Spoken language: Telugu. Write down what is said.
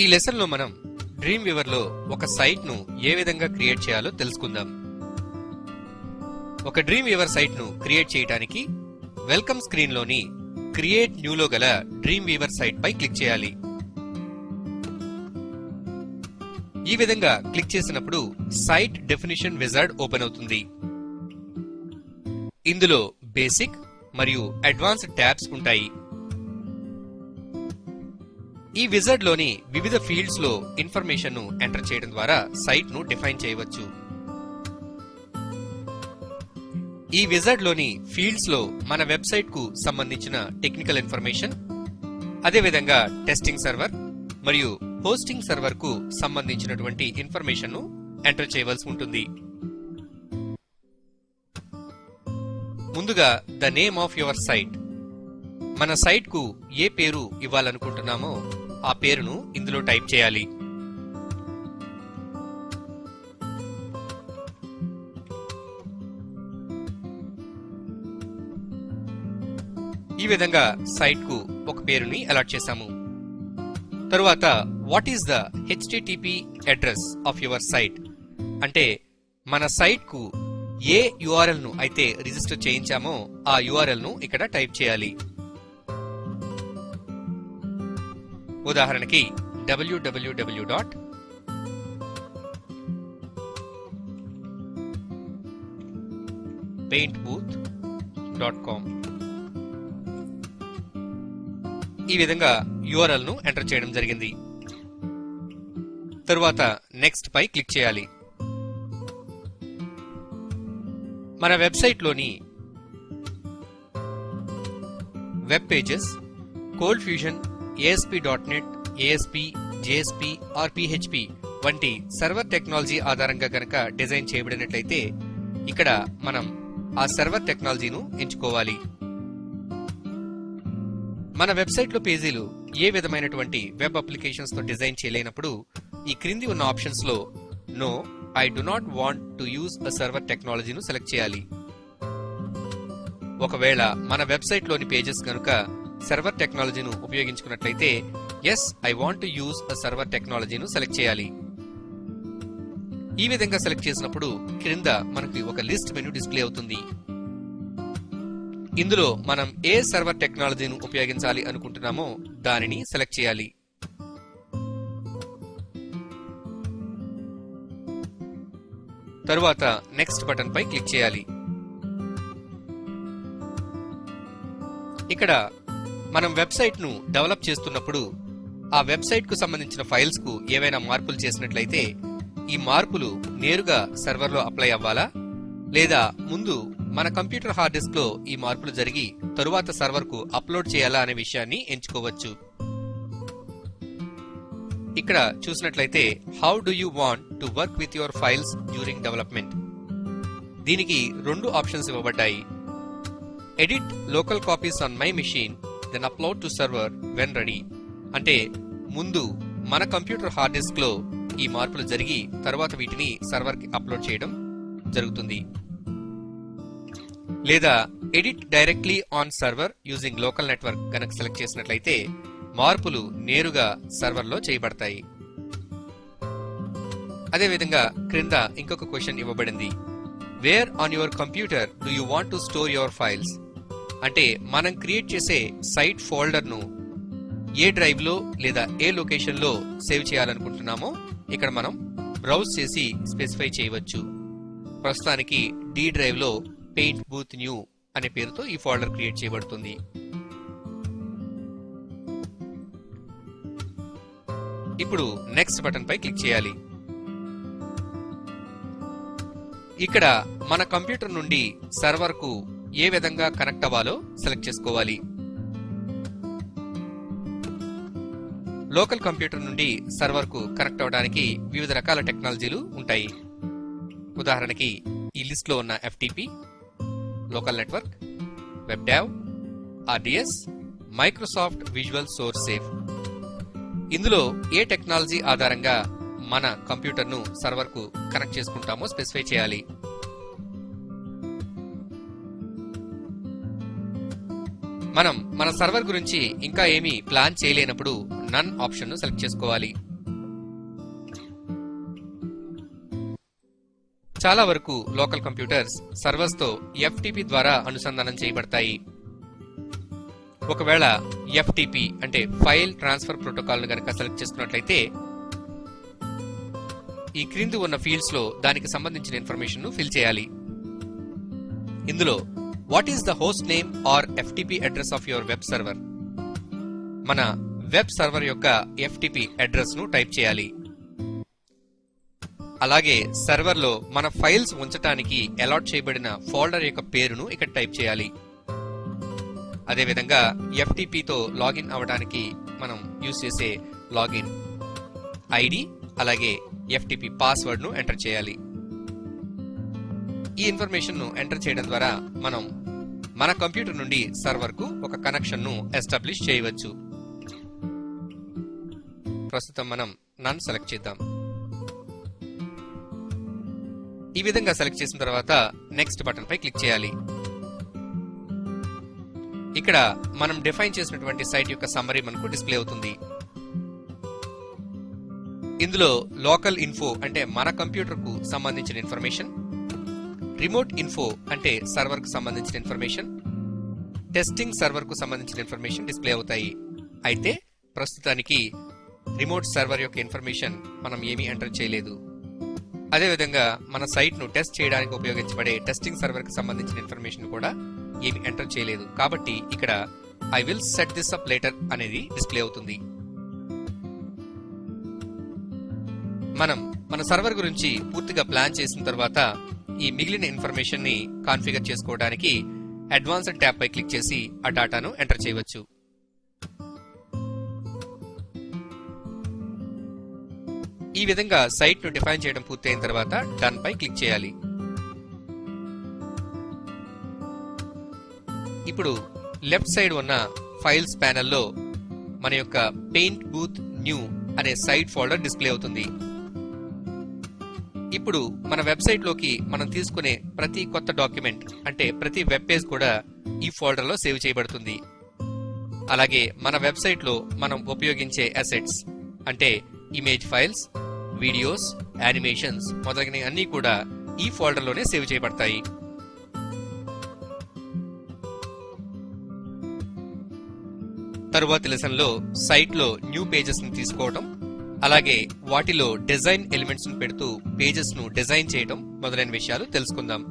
ఈ లెసన్ లో మనం డ్రీమ్ వీవర్ లో ఒక సైట్ ను ఏ విధంగా క్రియేట్ చేయాలో తెలుసుకుందాం. ఒక డ్రీమ్ వీవర్ సైట్ ను క్రియేట్ చేయడానికి వెల్కమ్ స్క్రీన్ లోని క్రియేట్ న్యూ లో గల డ్రీమ్ వీవర్ సైట్ పై క్లిక్ చేయాలి. ఈ విధంగా క్లిక్ చేసినప్పుడు సైట్ డెఫినిషన్ విజార్డ్ ఓపెన్ అవుతుంది. ఇందులో బేసిక్ మరియు అడ్వాన్స్డ్ ట్యాబ్స్ ఉంటాయి. ఈ విజార్డ్ లోని వివిధ ఫీల్డ్స్ లో ఇన్ఫర్మేషన్ ను ఎంటర్ చేయడం ద్వారా సైట్ ను డిఫైన్ చేయవచ్చు. ఈ విజార్డ్ లోని ఫీల్డ్స్ లో మన వెబ్సైట్ కు సంబంధించిన టెక్నికల్ ఇన్ఫర్మేషన్, అదేవిధంగా టెస్టింగ్ సర్వర్ మరియు హోస్టింగ్ సర్వర్ కు సంబంధించినటువంటి ఇన్ఫర్మేషన్ ను ఎంటర్ చేయవలసి ఉంటుంది. ముందుగా the name of your site. మన సైట్ కు ఏ పేరు ఇవ్వాలనుకుంటున్నామో ఆ పేరును ఇందులో టైప్ చేయాలి. ఈ విధంగా సైట్ కు ఒక పేరుని అలాట్ చేశాము. తరువాత what is the HTTP address of your site అంటే మన సైట్ కు ఏ URL ను అయితే రిజిస్టర్ చేయించామో ఆ URL ను ఇక్కడ టైప్ చేయాలి. ఉదాహరణకి www.paintbooth.com. ఈ విధంగా URL ను ఎంటర్ చేయడం జరిగింది. తరువాత నెక్స్ట్ పై క్లిక్ చేయాలి. మన వెబ్సైట్ లోని web pages, cold fusion, ASP.NET, ASP, JSP or PHP వంటి సర్వర్ టెక్నాలజీ ఆధారంగా గనక డిజైన్ చేయబడినట్లయితే ఇక్కడ మనం ఆ సర్వర్ టెక్నాలజీను ఎంచుకోవాలి. మన వెబ్సైట్ లో పేజీలు ఏ విధమైనటువంటి వెబ్ అప్లికేషన్స్ తో డిజైన్ చేయలేనప్పుడు ఈ క్రింది ఉన్న ఆప్షన్స్ లో no, I do not want to use a server టెక్నాలజీను సెలెక్ట్ చేయాలి. ఒకవేళ మన వెబ్సైట్ లోని పేజెస్ గనుక సర్వర్ టెక్నాలజీను ఉపయోగించుకున్నట్లయితే yes, I want to use a server టెక్నాలజీను సెలెక్ట్ చేయాలి. ఈ విధంగా సెలెక్ట్ చేసినప్పుడు క్రింద మనకి ఒక లిస్ట్ మెనూ డిస్ప్లే అవుతుంది. ఇందులో మనం ఏ సర్వర్ టెక్నాలజీను ఉపయోగించాలి అనుకుంటున్నామో దానిని సెలెక్ట్ చేయాలి. తరువాత నెక్స్ట్ బటన్ పై క్లిక్ చేయాలి. ఇక్కడ మనం వెబ్సైట్ ను డెవలప్ చేస్తున్నప్పుడు ఆ వెబ్సైట్ కు సంబంధించిన ఫైల్స్ కు ఏవైనా మార్పులు చేసినట్లయితే ఈ మార్పులు నేరుగా సర్వర్ లో అప్లై అవ్వాలా లేదా ముందు మన కంప్యూటర్ హార్డ్ డిస్క్ లో ఈ మార్పులు జరిగి తరువాత సర్వర్ కు అప్లోడ్ చేయాలా అనే విషయాన్ని ఎంచుకోవచ్చు. ఇక్కడ చూసినట్లయితే how do you want to work with your files during development. దీనికి రెండు ఆప్షన్స్ ఇవ్వబడ్డాయి. Edit local copies on my machine then upload to server when ready అంటే ముందు మన కంప్యూటర్ హార్డ్ డిస్క్ లో ఈ మార్పులు జరిగి తర్వాత వీటిని సర్వర్ కి అప్లోడ్ చేయడం జరుగుతుంది. లేదా edit directly on server using local network గనక సెలెక్ట్ చేసినట్లయితే మార్పులు నేరుగా సర్వర్ లో చేయబడతాయి. అదేవిధంగా క్రింద ఇంకొక క్వశ్చన్ ఇవ్వబడింది. Where on your computer do you want to store your files అంటే మనం క్రియేట్ చేసే సైట్ ఫోల్డర్ ను ఏ డ్రైవ్ లో లేదా ఏ లొకేషన్ లో సేవ్ చేయాలనుకుంటున్నామో ఇక్కడ మనం బ్రౌజ్ చేసి స్పెసిఫై చేయవచ్చు. ప్రస్తుతానికి D డ్రైవ్ లో పెయింట్ బూత్ న్యూ అనే పేరుతో ఈ ఫోల్డర్ క్రియేట్ చేయబడుతుంది. ఇప్పుడు నెక్స్ట్ బటన్ పై క్లిక్ చేయాలి. ఇక్కడ మన కంప్యూటర్ నుండి సర్వర్ కు ఏ విధంగా కనెక్ట్ అవ్వాలో సెలెక్ట్ చేసుకోవాలి. లోకల్ కంప్యూటర్ నుండి సర్వర్ కు కనెక్ట్ అవ్వడానికి వివిధ రకాల టెక్నాలజీలు ఉంటాయి. ఉదాహరణకి ఈ లిస్ట్ లో ఉన్న FTP, local network, WebDAV, RDS, Microsoft Visual Source Safe. ఇందులో ఏ టెక్నాలజీ ఆధారంగా మన కంప్యూటర్ ను సర్వర్ కు కనెక్ట్ చేసుకుంటామో స్పెసిఫై చేయాలి. మనం మన సర్వర్ గురించి ఇంకా ఏమీ ప్లాన్ చేయలేనప్పుడు నన్ ఆప్షన్ ను సెలెక్ట్ చేసుకోవాలి. చాలా వరకు లోకల్ కంప్యూటర్స్ సర్వర్స్ తో FTP ద్వారా అనుసంధానం చేయబడతాయి. ఒకవేళ FTP అంటే ఫైల్ ట్రాన్స్ఫర్ ప్రోటోకాల్ ను గనక సెలెక్ట్ చేసుకున్నట్లయితే ఈ క్రింది ఉన్న ఫీల్డ్స్ లో దానికి సంబంధించిన ఇన్ఫర్మేషన్ ను ఫిల్ చేయాలి. ఇందులో what is the host name or FTP address of your web server, మన వెబ్ సర్వర్ యొక్క FTP అడ్రస్ ను టైప్ చేయాలి. అలాగే సర్వర్ లో మన ఫైల్స్ ఉంచటానికి అలాట్ చేయబడిన ఫోల్డర్ యొక్క పేరును ఇక్కడ టైప్ చేయాలి. అదేవిధంగా FTP తో లాగిన్ అవడానికి మనం యూజ్ చేసే లాగిన్ ఐడి అలాగే FTP పాస్వర్డ్ ను ఎంటర్ చేయాలి. ఈ ఇన్ఫర్మేషన్ ను ఎంటర్ చేయడం ద్వారా మనం మన కంప్యూటర్ నుండి సర్వర్ కు ఒక కనెక్షన్ ను ఎస్టాబ్లిష్ చేయవచ్చు. ప్రస్తుతం మనం నన్ సెలెక్ట్ చేద్దాం. ఈ విధంగా సెలెక్ట్ చేసిన తర్వాత నెక్స్ట్ బటన్ పై క్లిక్ చేయాలి. ఇక్కడ మనం డిఫైన్ చేసినటువంటి సైట్ యొక్క సమ్మరీ మనకు డిస్ప్లే అవుతుంది. ఇందులో లోకల్ ఇన్ఫో అంటే మన కంప్యూటర్ కు సంబంధించిన ఇన్ఫర్మేషన్, రిమోట్ ఇన్ఫో అంటే సర్వర్ కు సంబంధించిన ఇన్ఫర్మేషన్, టెస్టింగ్ సర్వర్ కు సంబంధించిన ఇన్ఫర్మేషన్ డిస్ప్లే అవుతాయి. అయితే ప్రస్తుతానికి రిమోట్ సర్వర్ యొక్క ఇన్ఫర్మేషన్ మనం ఏమీ ఎంటర్ చేయలేదు. అదేవిధంగా మన సైట్ ను టెస్ట్ చేయడానికి ఉపయోగించబడే టెస్టింగ్ సర్వర్ కు సంబంధించిన ఇన్ఫర్మేషన్ కూడా ఏమి ఎంటర్ చేయలేదు. కాబట్టి ఇక్కడ I will set this up later అనేది డిస్ప్లే అవుతుంది. మనం మన సర్వర్ గురించి పూర్తిగా ప్లాన్ చేసిన తర్వాత ఈ మిగిలిన ఇన్ఫర్మేషన్ ని కాన్ఫిగర్ చేసుకోవడానికి అడ్వాన్స్డ్ ట్యాబ్ పై క్లిక్ చేసి ఆ డాటాను ఎంటర్ చేయవచ్చు. ఈ విధంగా సైట్ ను డిఫైన్ చేయడం పూర్తయిన తర్వాత డన్ పై క్లిక్ చేయాలి. ఇప్పుడు లెఫ్ట్ సైడ్ ఉన్న ఫైల్స్ ప్యానెల్లో మన యొక్క పెయింట్ బూత్ న్యూ అనే సైట్ ఫోల్డర్ డిస్ప్లే అవుతుంది. ఇప్పుడు మన వెబ్సైట్ లోకి మనం తీసుకునే ప్రతి కొత్త డాక్యుమెంట్ అంటే ప్రతి వెబ్ పేజ్ కూడా ఈ ఫోల్డర్ లో సేవ్ చేయబడుతుంది. అలాగే మన వెబ్సైట్ లో మనం ఉపయోగించే అసెట్స్ అంటే ఇమేజ్ ఫైల్స్, వీడియోస్, యానిమేషన్స్ మొదలైన అన్ని కూడా ఈ ఫోల్డర్ లోనే సేవ్ చేయబడతాయి. తరువాతి లెసన్ లో సైట్ లో న్యూ పేజెస్ ను తీసుకోవడం, అలాగే వాటిలో డిజైన్ ఎలిమెంట్స్ ను పెడుతూ పేజెస్ ను డిజైన్ చేయడం మొదలైన విషయాలు తెలుసుకుందాం.